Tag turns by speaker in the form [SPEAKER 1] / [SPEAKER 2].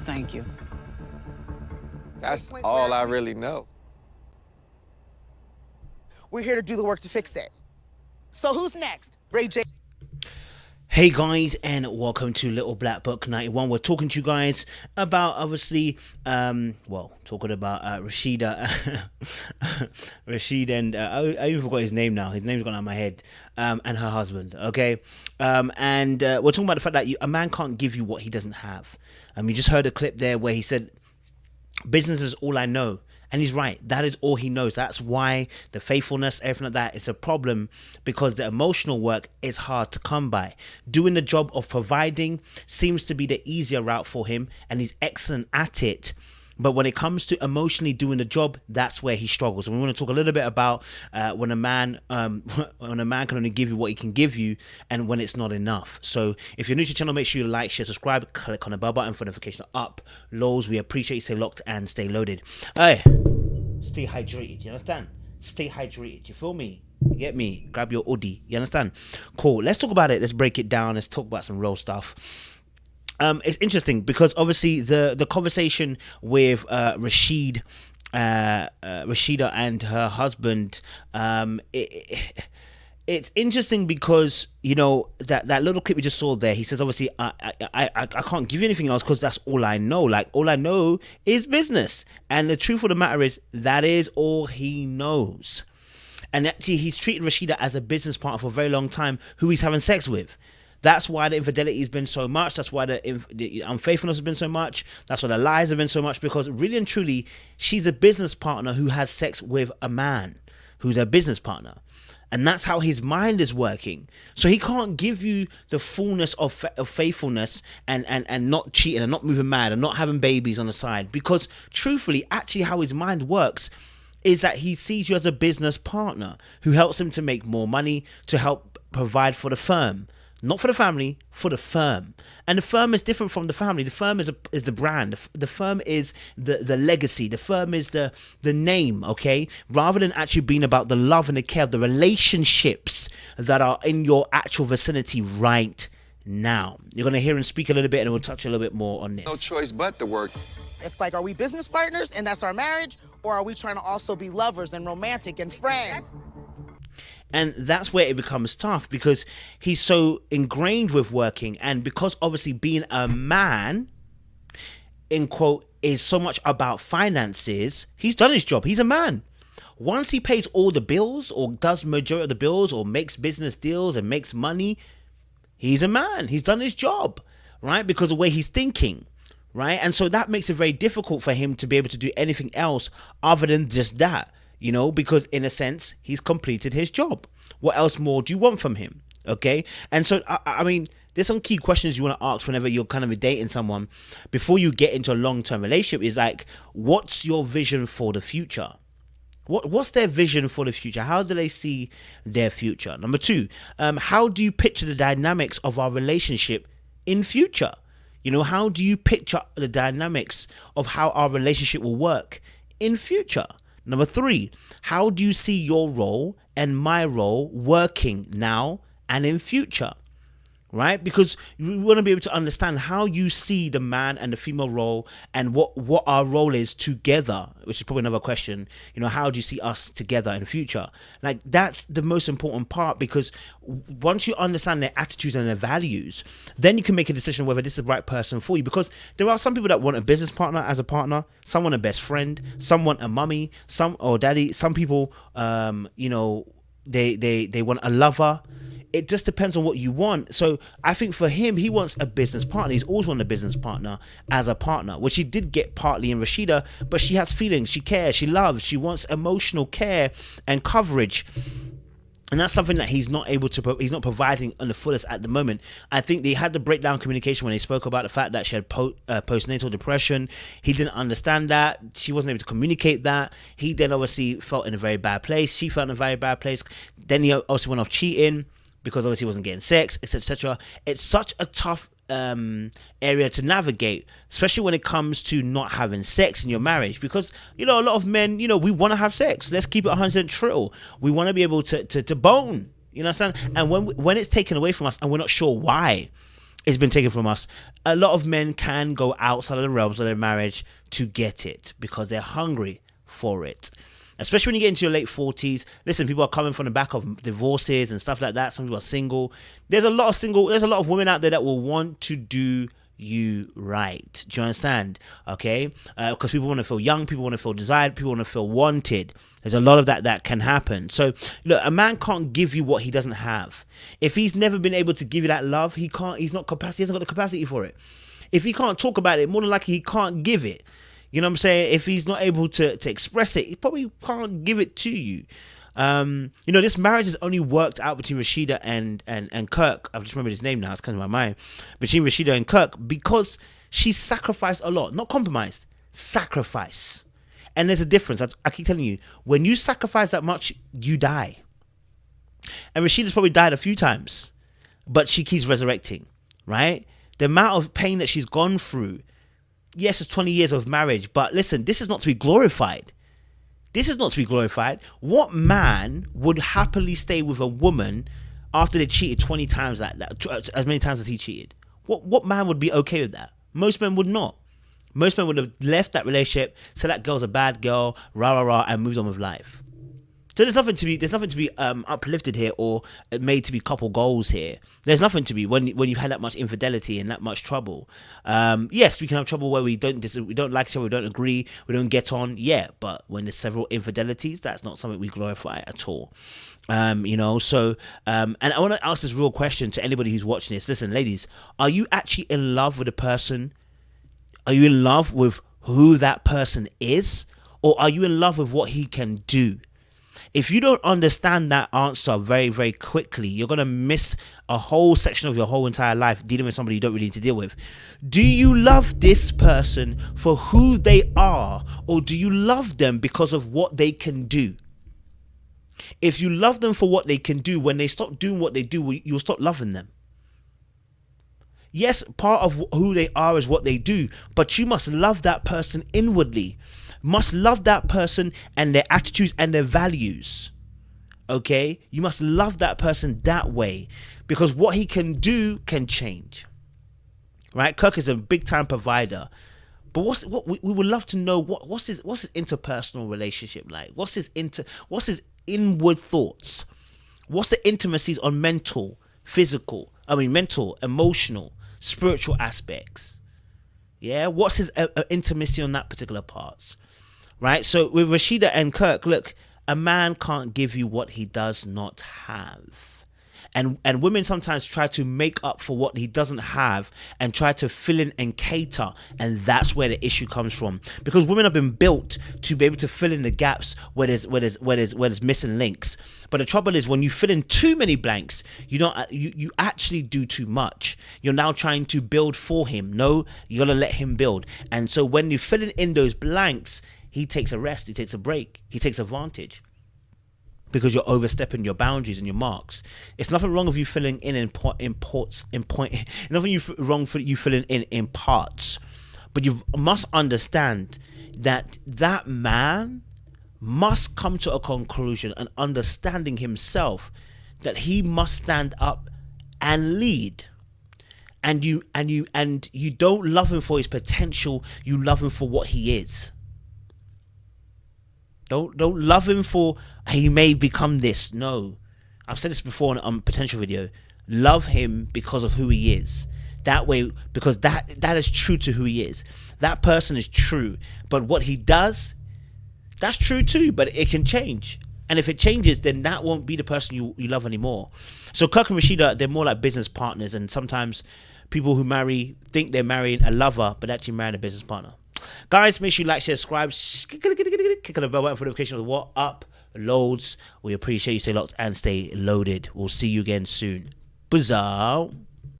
[SPEAKER 1] Thank you.
[SPEAKER 2] That's all I really know.
[SPEAKER 3] We're here to do the work to fix it. So who's next? Ray J.
[SPEAKER 4] Hey guys, and welcome to Little Black Book 91. We're talking to you guys about, obviously, talking about Rashida, Rashid, and I even forgot his name now. His name's gone out of my head, and her husband. Okay, and we're talking about the fact that a man can't give you what he doesn't have. You just heard a clip there where he said, "Business is all I know." And he's right. That is all he knows. That's why the faithfulness, everything like that, is a problem, because the emotional work is hard to come by. Doing the job of providing seems to be the easier route for him, and he's excellent at it. But when it comes to emotionally doing the job, that's where he struggles. And we want to talk a little bit about when a man can only give you what he can give you, and when it's not enough. So if you're new to the channel, make sure you like, share, subscribe, click on the bell button for notification uploads. We appreciate you. Stay locked and stay loaded. Hey, stay hydrated. You understand? Stay hydrated. You feel me? You get me? Grab your hoodie. You understand? Cool. Let's talk about it. Let's break it down. Let's talk about some real stuff. It's interesting because obviously the conversation with Rashida and her husband, it's interesting because, you know, that little clip we just saw there, he says, obviously, I can't give you anything else because that's all I know. Like, all I know is business. And the truth of the matter is, that is all he knows. And actually, he's treated Rashida as a business partner for a very long time who he's having sex with. That's why the infidelity has been so much. That's why the unfaithfulness has been so much. That's why the lies have been so much, because really and truly, she's a business partner who has sex with a man who's a business partner. And that's how his mind is working. So he can't give you the fullness of faithfulness and not cheating and not moving mad and not having babies on the side. Because truthfully, actually how his mind works is that he sees you as a business partner who helps him to make more money, to help provide for the firm. Not for the family, for the firm. And the firm is different from the family. The firm is the brand. The firm is the legacy. The firm is the name, okay? Rather than actually being about the love and the care of the relationships that are in your actual vicinity right now. You're going to hear him speak a little bit, and we'll touch a little bit more on this.
[SPEAKER 2] No choice but to work.
[SPEAKER 3] It's like, are we business partners and that's our marriage? Or are we trying to also be lovers and romantic and friends?
[SPEAKER 4] And that's where it becomes tough, because he's so ingrained with working, and because obviously being a man, in quote, is so much about finances, he's done his job. He's a man. Once he pays all the bills, or does majority of the bills, or makes business deals and makes money, he's a man. He's done his job, right? Because of the way he's thinking, right? And so that makes it very difficult for him to be able to do anything else other than just that. You know, because in a sense, he's completed his job. What else more do you want from him? Okay. And so, I mean, there's some key questions you want to ask whenever you're kind of dating someone before you get into a long-term relationship. Is like, what's your vision for the future? What's their vision for the future? How do they see their future? Number two, how do you picture the dynamics of our relationship in future? You know, how do you picture the dynamics of how our relationship will work in future? Number three, how do you see your role and my role working now and in future? Right? Because we want to be able to understand how you see the man and the female role, and what our role is together, which is probably another question. You know, how do you see us together in the future? Like, that's the most important part, because once you understand their attitudes and their values, then you can make a decision whether this is the right person for you. Because there are some people that want a business partner as a partner, some want a best friend, some want a mummy, some or daddy, some people, you know, they want a lover. It just depends on what you want. So I think for him, he wants a business partner. He's always wanted a business partner as a partner, which he did get partly in Rashida, but she has feelings, she cares, she loves, she wants emotional care and coverage. And that's something that he's not providing on the fullest at the moment. I think they had the breakdown communication when they spoke about the fact that she had postnatal depression. He didn't understand that. She wasn't able to communicate that. He then obviously felt in a very bad place. She felt in a very bad place. Then he also went off cheating, because obviously he wasn't getting sex, etc. It's such a tough area to navigate, especially when it comes to not having sex in your marriage, because, you know, a lot of men, you know, we want to have sex. Let's keep it 100% true. We want to be able to bone, you know what I'm saying? And when it's taken away from us and we're not sure why, it's been taken from us. A lot of men can go outside of the realms of their marriage to get it because they're hungry for it. Especially when you get into your late 40s. Listen, people are coming from the back of divorces and stuff like that. Some people are single. There's a lot of women out there that will want to do you right. Do you understand? Okay? Because people want to feel young, people want to feel desired, people want to feel wanted. There's a lot of that can happen. So look, a man can't give you what he doesn't have. If he's never been able to give you that love, he hasn't got the capacity for it. If he can't talk about it, more than likely he can't give it. You know what I'm saying? If he's not able to express it, he probably can't give it to you. This marriage has only worked out between Rashida and Kirk. I've just remembered his name now. It's coming to my mind. Between Rashida and Kirk, because she sacrificed a lot. Not compromised. Sacrifice. And there's a difference. I keep telling you, when you sacrifice that much, you die. And Rashida's probably died a few times, but she keeps resurrecting, right? The amount of pain that she's gone through. Yes, it's 20 years of marriage, but listen, this is not to be glorified. This is not to be glorified. What man would happily stay with a woman after they cheated 20 times like that, as many times as he cheated? What man would be okay with that? Most men would not. Most men would have left that relationship, said that girl's a bad girl, and moved on with life. So there's nothing to be uplifted here or made to be couple goals here. There's nothing to be when you've had that much infidelity and that much trouble. Yes, we can have trouble where we don't like each other, we don't agree, we don't get on. Yeah, but when there's several infidelities, that's not something we glorify at all. And I want to ask this real question to anybody who's watching this. Listen, ladies, are you actually in love with a person? Are you in love with who that person is? Or are you in love with what he can do? If you don't understand that answer very, very quickly, you're going to miss a whole section of your whole entire life dealing with somebody you don't really need to deal with. Do you love this person for who they are, or do you love them because of what they can do? If you love them for what they can do, when they stop doing what they do, you'll stop loving them. Yes, part of who they are is what they do, but you must love that person inwardly. Must love that person and their attitudes and their values. Okay? You must love that person that way, because what he can do can change. Right? Kirk is a big time provider. But we would love to know what's his interpersonal relationship like? What's his inward thoughts? What's the intimacies on mental, emotional, spiritual aspects? Yeah, what's his intimacy on that particular parts? Right? So with Rashida and Kirk, look, a man can't give you what he does not have. And women sometimes try to make up for what he doesn't have and try to fill in and cater, and that's where the issue comes from. Because women have been built to be able to fill in the gaps where there's missing links. But the trouble is, when you fill in too many blanks, you actually do too much. You're now trying to build for him. No, you gotta let him build. And so when you fill in those blanks, he takes a rest, he takes a break, he takes advantage. Because you're overstepping your boundaries and your marks. It's nothing wrong with you filling in nothing wrong for you filling in parts. But you must understand that man must come to a conclusion and understanding himself that he must stand up and lead. And you don't love him for his potential, you love him for what he is. Don't love him for he may become this. No, I've said this before on potential video. Love him because of who he is. That way, because that is true to who he is. That person is true, but what he does, that's true too. But it can change, and if it changes, then that won't be the person you love anymore. So Kirk and Rashida, they're more like business partners, and sometimes people who marry think they're marrying a lover, but actually marrying a business partner. Guys, make sure you like, share, subscribe, click on the bell button for notifications of what uploads. We appreciate you. Stay locked and stay loaded. We'll see you again soon. Bizarre.